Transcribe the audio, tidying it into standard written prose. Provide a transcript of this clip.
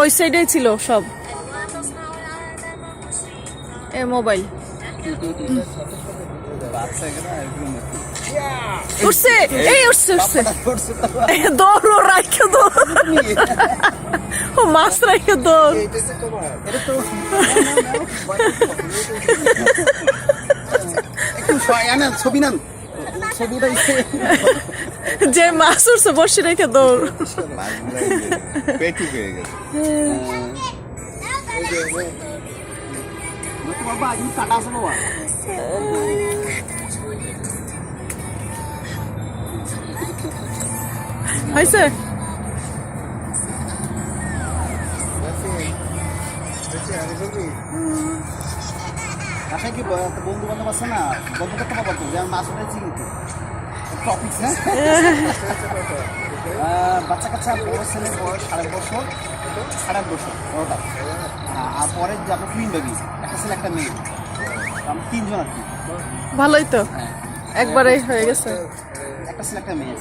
ওই সাইডেই ছিল সব এ মোবাইল উঠছে এই উঠছে উঠছে দৌড় রাখে দৌড় ও মাছ রাখে দৌড় ছবি না যে মাছ উঠছে বসে রেখে দৌড় পেটি পেয়ে গেছে কাটা আছে বাবা হয়েছে আশা কি বন্ধু বান্ধব আছে না গল্প করতে পারবো যে আমি মাছ উঠেছি কিন্তু টপিক বাচ্চা কাচ্চা বড় ছেলে বয়স 7.5 বছর 8.5 বছর বড়টা আর পরে যে আপনার টুইন বেবি একটা ছেলে একটা মেয়ে আমি 3 জন আর কি ভালোই তো একবারে হয়ে গেছে একটা ছেলে একটা মেয়ে